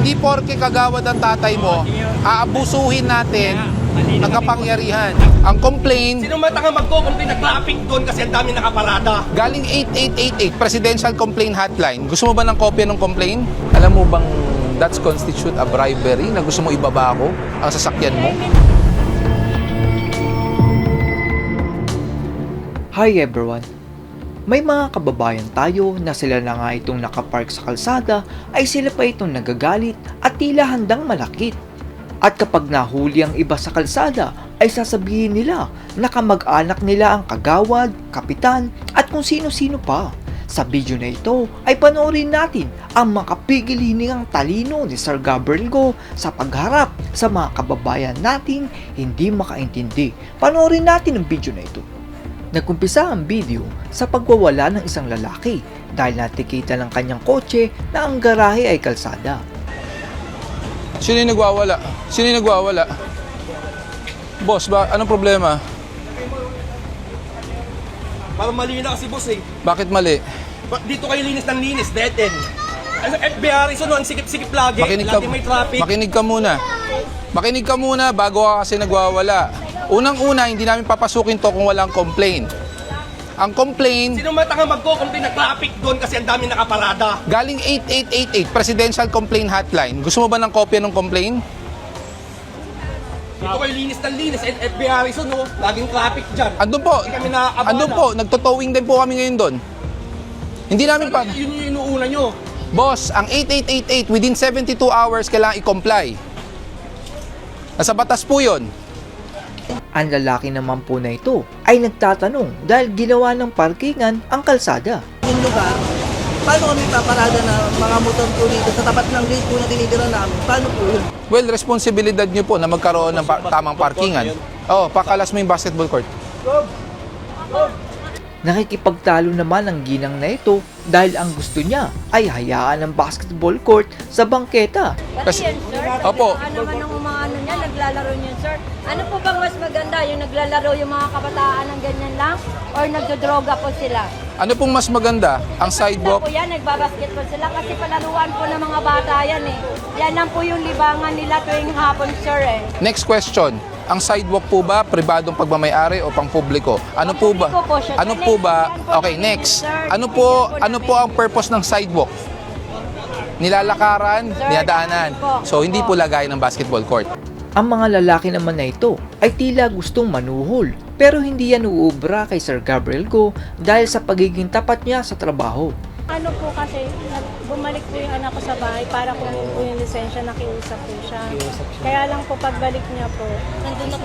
Hindi porke kagawad ang tatay mo, aabusuhin natin ang kapangyarihan. Ang complaint, Sino matanga magko-complain na traffic doon kasi ang dami nakaparada? galing 8888, Presidential Complaint Hotline. Gusto mo ba ng kopya ng complaint? Alam mo bang that's constitute a bribery na gusto mo ibaba ko ang sasakyan mo? Hi everyone! May mga kababayan tayo na sila na nga itong nakapark sa kalsada ay sila pa itong nagagalit at tila handang malakit. At kapag nahuli ang iba sa kalsada ay sasabihin nila na kamag-anak nila ang kagawad, kapitan at kung sino-sino pa. Sa video na ito ay panoorin natin ang makapigil hiningang talino ni Sir Gabriel Go sa pagharap sa mga kababayan nating hindi makaintindi. Panoorin natin ang video na ito. Nagkumpisa ang video sa pagwawala ng isang lalaki dahil natikita ng kanyang kotse na ang garahe ay kalsada. Sino yung nagwawala? Sino yung nagwawala? Boss, ba? Anong problema? Parang mali na kasi boss eh. Bakit mali? Dito kayo linis ng linis, dead end. Ano, FBI, so ang sikip-sikip lagi. Makinig ka, Lagi may traffic. makinig ka muna. Makinig ka muna bago ka kasi nagwawala. Unang-una, hindi namin papasukin to kung walang complaint. Ang complaint, Sino matanga magko-complain na traffic doon kasi ang dami nakaparada? galing 8888, Presidential Complaint Hotline. Gusto mo ba ng kopya ng complaint? Dito kayo linis ng linis, FBI, so no, laging traffic dyan. Andun po, Hindi kami nakakabala. andun po, nagtotowing din po kami ngayon doon. Hindi namin pa... Yun yung inuuna nyo. Boss, ang 8888, within 72 hours kailangan i-comply. Nasa batas po yun. Ang lalaki naman po na ito ay nagtatanong dahil ginawa ng parkingan ang kalsada. Yung lugar, paano kami paparada na mga motor po dito sa tapat ng gate po na tinitira namin? Paano po yun? Well, responsibilidad nyo po na magkaroon ng tamang parkingan. Oh, pakalas mo yung basketball court. Nakikipagtalo naman ang ginang na ito dahil ang gusto niya ay hayaan ang basketball court sa bangketa. Kasi- Yan, sir. Opo. Ano naman ang umaano niya, naglalaro niya, sir. Ano po bang mas maganda, yung naglalaro yung mga kabataan ng ganyan lang? Or nagdodroga po sila? Ano pong mas maganda? Ang sidewalk? Po yan, nagbabasketball sila kasi palaruan po ng mga bata yan eh. Yan lang po yung libangan nila tuwing hapon, sir eh. Next question. Ang sidewalk po ba pribadong pagmamayari o pang-publiko? Ano po ba? Publiko po siya. Ano po ba? Okay, next. Ano po ang purpose ng sidewalk? Nilalakaran, dinadaanan. So hindi po lagay ng basketball court. Ang mga lalaki naman na ito ay tila gustong manuhol pero hindi yan uubra kay Sir Gabriel Go dahil sa pagiging tapat niya sa trabaho. Ano po kasi, bumalik po yung anak ko sa bahay para kunin po yung lisensya, nakiusap po siya. Kaya lang po pagbalik niya po,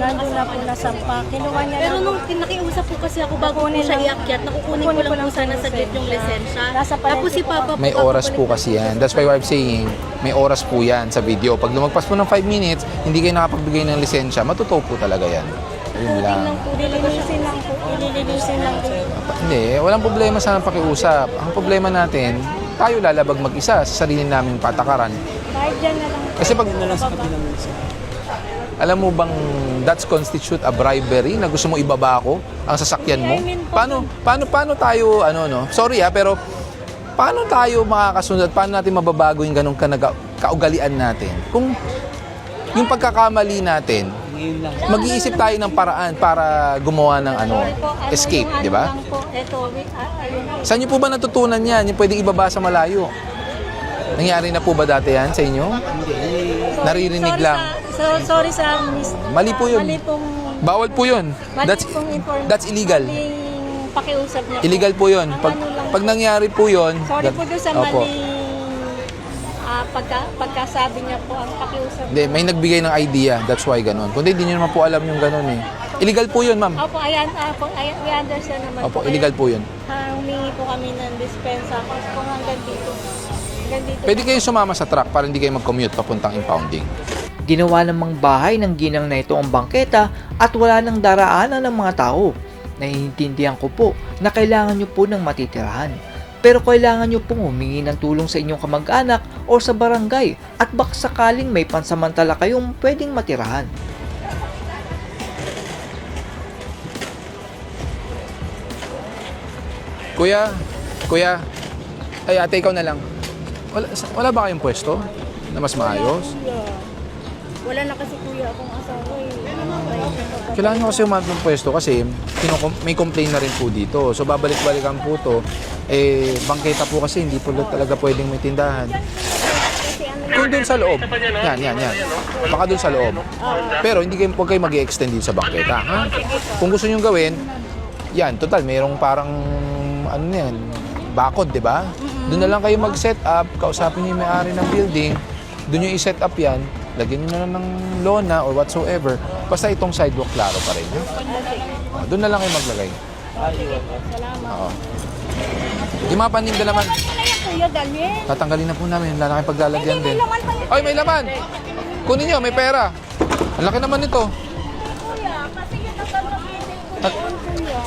nandun na po nasampa. Kinuha niya Pero lang nung nakiusap po kasi ako bago po siya iakyat, nakukunin ko lang po sana saglit yung lisensya. Tapos si Papa May oras po kasi yan. That's why I'm saying, may oras po yan sa video. Pag lumagpas po ng 5 minutes, hindi kayo nakapagbigay ng lisensya, matuto po talaga yan. Yun lang. Dilinisin lang po, ililinisin lang po. Hindi, walang problema sa pakiusap. Ang problema natin, tayo lalabag mag-isa sa sarili naming patakaran. Kahit dyan na lang. Kasi pag... Alam mo bang that's constitute a bribery na gusto mo ibaba ko ang sasakyan mo? Paano tayo, sorry pero paano tayo makakasunod? Paano natin mababago yung ganong kaugalian natin? Kung yung pagkakamali natin, mag-iisip tayo ng paraan para gumawa ng escape, di ba? Saan niyo po ba natutunan yan? Yung pwedeng ibaba sa malayo? Nangyari na po ba dati yan sa inyo? Naririnig lang. Sorry sa Mali po yun. Mali pong, Bawal po yun. That's illegal. maling pakiusap niya po. Illegal po yun. Pag nangyari po yun, Sorry po doon sa Opo. maling pagkasabi niya po ang pakiusap. Hindi, may nagbigay ng idea. That's why ganun. Kundi hindi nyo naman po alam yung ganun eh. Illegal po yun, ma'am. Opo, we understand naman Opo, po. illegal po yun. Humingi po kami ng dispensa kung hanggang dito. Hanggang dito. Pwede kayo sumama sa truck para hindi kayo mag-commute papuntang impounding. Ginawa namang bahay ng ginang na ito ang bangketa at wala nang daraanan ng mga tao. Naiintindihan ko po na kailangan nyo po ng matitirahan. Pero kailangan nyo pong humingi ng tulong sa inyong kamag-anak o sa barangay at baka sakaling may pansamantala kayong pwedeng matirahan. Kuya, ay ate ikaw na lang. Wala ba kayong pwesto? na mas maayos. Wala na kasi kuya akong asawa eh. Kailangan nyo kasi umanap ng pwesto kasi may complaint na rin po dito. So babalik-balikan po to. Eh, bangketa po kasi hindi po talaga pwedeng may tindahan. Kung dun sa loob. Yan. Baka dun sa loob. Pero hindi kayo, huwag kayo mag-i-extend dito sa bangketa. Ha? Kung gusto nyo gawin, yan, total, mayroong parang, ano yan, bakod, di ba? Doon na lang kayo mag-set up, kausapin nyo yung may-ari ng building, doon nyo i-set up yan, lagyan nyo na lang ng lona or whatsoever, basta itong sidewalk klaro pa rin. Doon na lang kayo maglagay. Oo. Yung mga paninda naman, Kuya Daniel. tatanggalin na po namin, wala na kayong paglalagyan din. Ay, may laman! Kunin nyo, may pera. Ang laki naman nito. Kuya, kasi yun ang gagawin ko doon, kuya.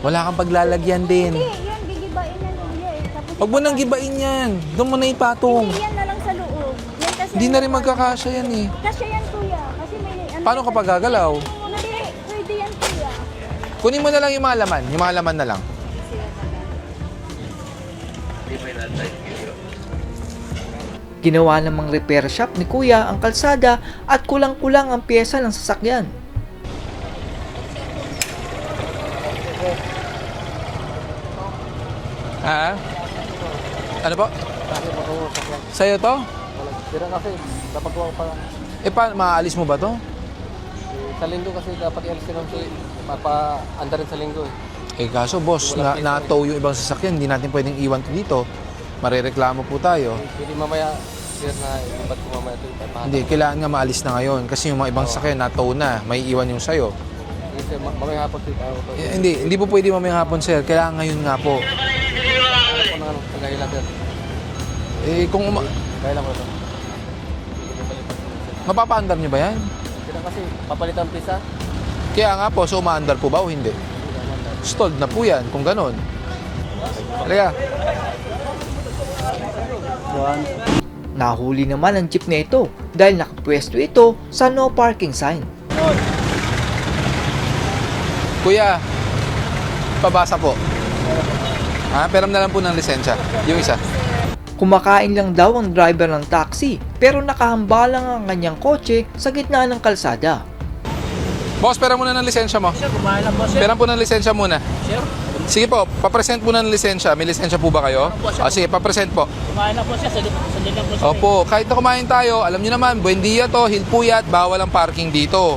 Wala kang paglalagyan din. Yan, gigibain na kuya eh. Tapos Huwag mo nang gibain yan. Doon mo na ipatong. yan na lang sa loob. Yan kasi Hindi na rin magkakasya yan eh. Kasya yan kuya. Kasi may ano. Paano kapag gagalaw? Hindi, pwede yan kuya. Kunin mo na lang yung mga laman. Yung mga laman na lang. Ginawa namang repair shop ni Kuya ang kalsada at kulang-kulang ang pyesa ng sasakyan. Ha? Ano po? Sa'yo to? Tira kasi, dapat ko pa lang. Eh, maaalis mo ba to? Sa linggo kasi dapat i-alis nila si mapa-anda rin sa linggo eh. Eh, kaso boss, na-tow yung ibang sasakyan. Hindi natin pwedeng iwan to dito. Marereklamo po tayo. Hindi mamaya, sir na ba't ko mamaya ito ipapahan. Hindi, kailangan nga maalis na ngayon. Kasi yung mga ibang sasakyan, na-tow na. May iwan yung sa'yo. Sige sir, mamaya hapon dito ako to. Hindi po pwede mamayang hapon, sir. Kailangan ngayon nga po. Ako na tagahilan sir. Eh, kung Kaya lang ko ito. mapapaandar nyo ba yan? Tira kasi, papalitan pisa. Kaya nga po, so umaandar po ba o hindi? Stalled na po yan, kung ganon. Halika. Nahuli naman ang jeep na ito dahil nakapwesto ito sa no parking sign. Kuya, pabasa po. Ha? Peram na lang po ng lisensya. Yung isa. Kumakain lang daw ang driver ng taxi pero nakahambalang ang kanyang kotse sa gitna ng kalsada. Boss, pera muna ng lisensya mo. Sir, kumain lang po, sir. Pera po ng lisensya muna. Sir, Sige po, papresent po ng lisensya. May lisensya po ba kayo? O sige, papresent po. kumain lang po, sir. Sandali lang po, sir. Opo, kahit na kumain tayo, alam niyo naman, Buendia to, Hilpuyat, bawal ang parking dito.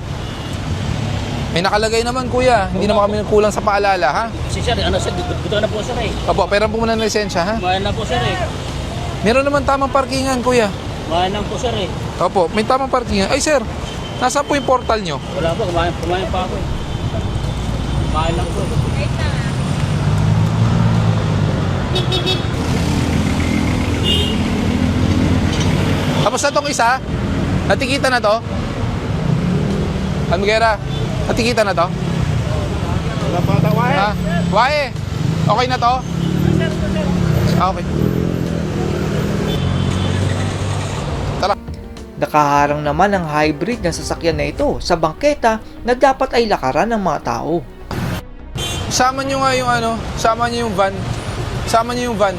May nakalagay naman kuya, hindi naman kami nagkulang sa paalala, ha? Si sir, ano sir, dito na po, sir eh. Opo, pera po muna ng lisensya, ha? Kumain lang po, sir eh. Meron naman tamang parkingan, kuya. Kumain lang po, sir eh. Opo, may tamang parkingan. Ay sir, nasaan po yung portal nyo? Wala po, kumain pa ako eh. Kumain lang po. Tapos na tong isa? Natikita na to? Amigera, natikita na to? Wala pa ata, Wae. Ha? Wae, okay na to? Okay. Nakaharang naman ang hybrid na sasakyan na ito sa bangketa na dapat ay lakaran ng mga tao. Sama nyo nga yung ano, sama nyo yung van. Sama nyo yung van.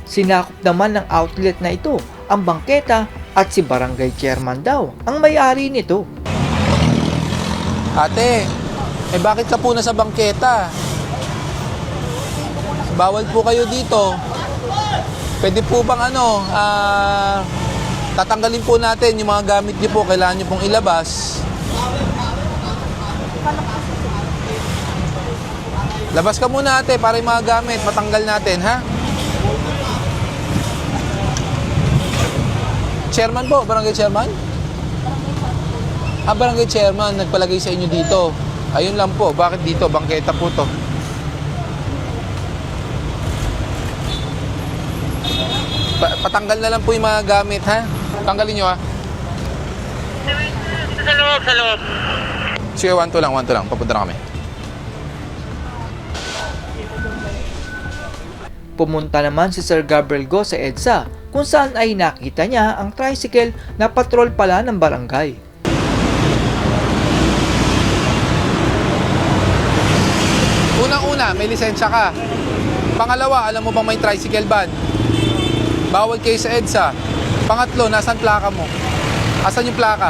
Sinakop naman ng outlet na ito ang bangketa at si barangay chairman daw ang may-ari nito. Ate, bakit ka po nasa bangketa? Bawal po kayo dito. Pwede po bang tatanggalin po natin yung mga gamit niyo po, kailangan niyo pong ilabas. Labas ka muna ate para yung mga gamit matanggal natin, ha? Chairman po, barangay chairman? Barangay chairman, nagpalagay sa inyo dito. Ayun lang po. Bakit dito? Bangketa po to. Patanggal na lang po yung mga gamit, ha? Tanggalin nyo, ha? Sa loob, sa loob. Sige, 1-2 lang, 1-2 lang. Papunta na kami. Pumunta naman si Sir Gabriel Go sa EDSA kung saan ay nakita niya ang tricycle na patrol pala ng barangay. Unang-una, may lisensya ka. Pangalawa, alam mo bang may tricycle ban? Bawal kayo sa EDSA. Pangatlo, nasan plaka mo? Asan yung plaka?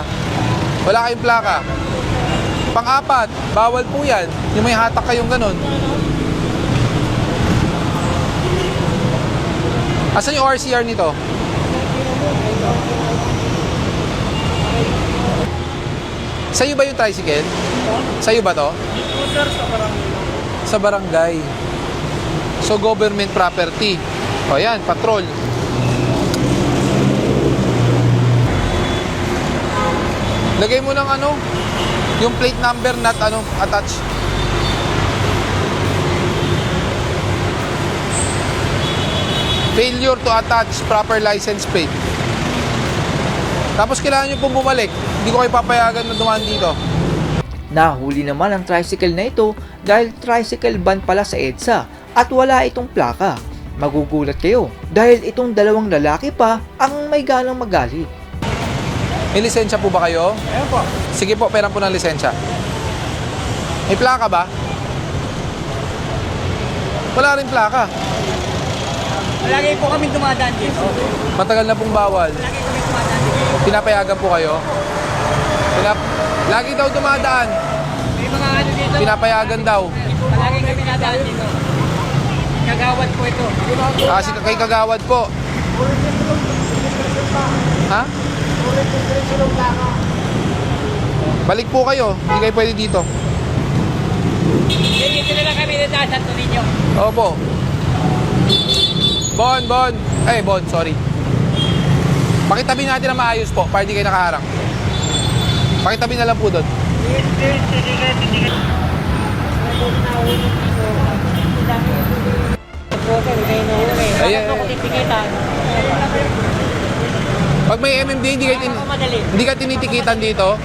Wala kayong plaka. Pang-apat, bawal po yan. Yung may hatak kayong ganun. Asan yung RCR nito? Sa'yo ba yung tricycle? Sa'yo ba to? Sa barangay. So, government property. O yan, patrol. Lagay mo ng ano, yung plate number not attached. Failure to attach proper license plate. Tapos kailangan nyo pong bumalik. Hindi ko kayo papayagan na dumaan dito. Nahuli naman ang tricycle na ito dahil tricycle ban pala sa EDSA at wala itong plaka. Magugulat kayo dahil itong dalawang lalaki pa ang may ganang magalit. May lisensya po ba kayo? Ayan po. Sige po, peran po ng lisensya. May plaka ba? Wala rin plaka. Lagi po kami dumadaan dito. Matagal na pong bawal. Lagi kami dumadaan dito. Pinapayagan po kayo? Lagi daw dumadaan. May mga ano dito. Pinapayagan daw. Lagi kami nadaan dito. Kagawad po ito. Kasi kay kagawad po. Ha? Balik po kayo. Hindi kayo pwede dito. Dito na lang kami nadaan sa Tulinyo. Opo. Bon. Bon, sorry. Pakitabi natin na maayos po para hindi kayo nakaharang. Pakitabi na lang po doon. Ayan. Pag may MMD, hindi ka tinitikitan dito.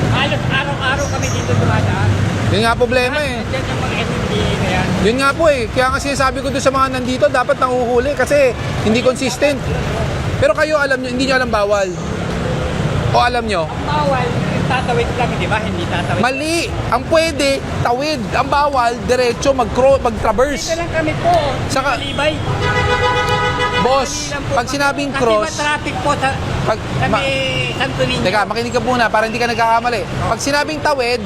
Halos araw-araw kami dito dumadaan. Yun nga problema eh. Diyan yung mga MMD na yan. Yun nga po eh. Kaya nga sinasabi ko doon sa mga nandito, dapat nanguhuli kasi hindi consistent. Pero kayo alam nyo, hindi nyo alam bawal. O alam nyo? Bawal, yung tatawid lang, di ba? Hindi tatawid. Mali! Ang pwede, tawid. Ang bawal, diretso, mag-traverse. Dito lang kami po. Saka- Malibay. Boss, pag sinabing Kasi cross, matraffic po sa kami Santo Niño. Teka, makinig ka muna para hindi ka nagkakamali. Pag sinabing tawid,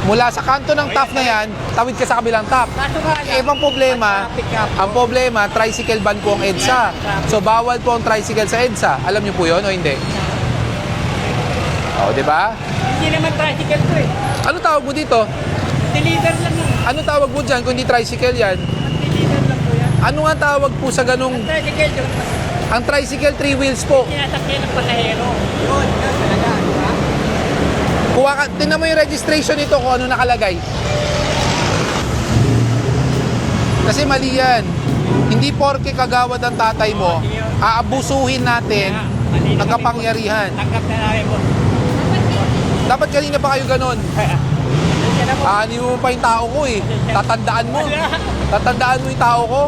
mula sa kanto ng top na yan, tawid ka sa kabilang top. Kaso nga lang, Ibang problema, matraffic ka po. ang problema, tricycle ban po ang EDSA. So, bawal po ang tricycle sa EDSA. Alam niyo po yun o hindi? O, di ba? Hindi naman tricycle to eh. Ano tawag mo dito? Deliver lang yun. Ano tawag mo dyan kung hindi tricycle yan? Deliver lang po yan. Ano nga tawag po sa ganung... Tricycle yun. Ang tricycle, 3 wheels po. Sinasakyan ng pasahero. Yun talaga. Di ba? Kuha ka, tingnan mo yung registration nito kung ano nakalagay. Kasi mali yan. Hindi porke kagawad ang tatay mo, aabusuhin natin ang kapangyarihan. Tanggap na namin po. Dapat kanina pa kayo ganon. Aanin mo pa yung tao ko eh. Tatandaan mo. Tatandaan mo yung tao ko.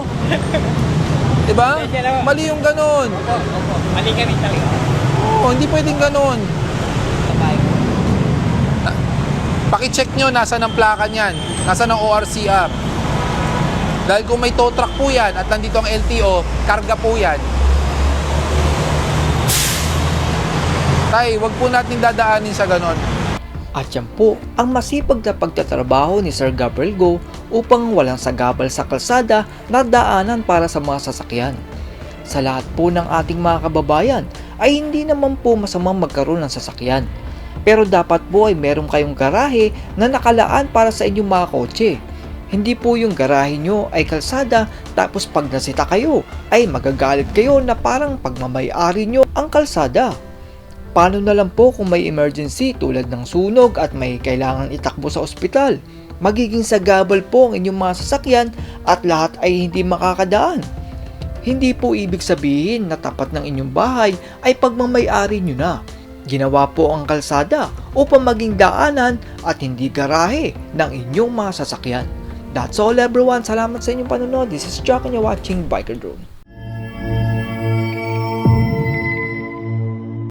Diba? Mali yung ganon. Opo. Mali kami talaga. Oo, hindi pwedeng ganon. Paki-check nyo, nasa ng plaka niyan. Nasa ng ORCR. Dahil kung may tow truck po yan at nandito ang LTO, karga po yan. Tay, wag po natin dadaanin sa ganon. At yan po ang masipag na pagtatrabaho ni Sir Gabriel Go upang walang sagabal sa kalsada na daanan para sa mga sasakyan. Sa lahat po ng ating mga kababayan ay hindi naman po masamang magkaroon ng sasakyan. Pero dapat po ay meron kayong garahe na nakalaan para sa inyong mga kotse. Hindi po yung garahe nyo ay kalsada tapos pag nasita kayo ay magagalit kayo na parang pagmamay-ari nyo ang kalsada. Paano na lang po kung may emergency tulad ng sunog at may kailangan itakbo sa ospital? Magiging sagabal po ang inyong mga sasakyan at lahat ay hindi makakadaan. Hindi po ibig sabihin na tapat ng inyong bahay ay pagmamay-ari nyo na. Ginawa po ang kalsada upang maging daanan at hindi garahe ng inyong mga sasakyan. That's all everyone. Salamat sa inyong panonood. This is Jack and you're watching Biker Drone.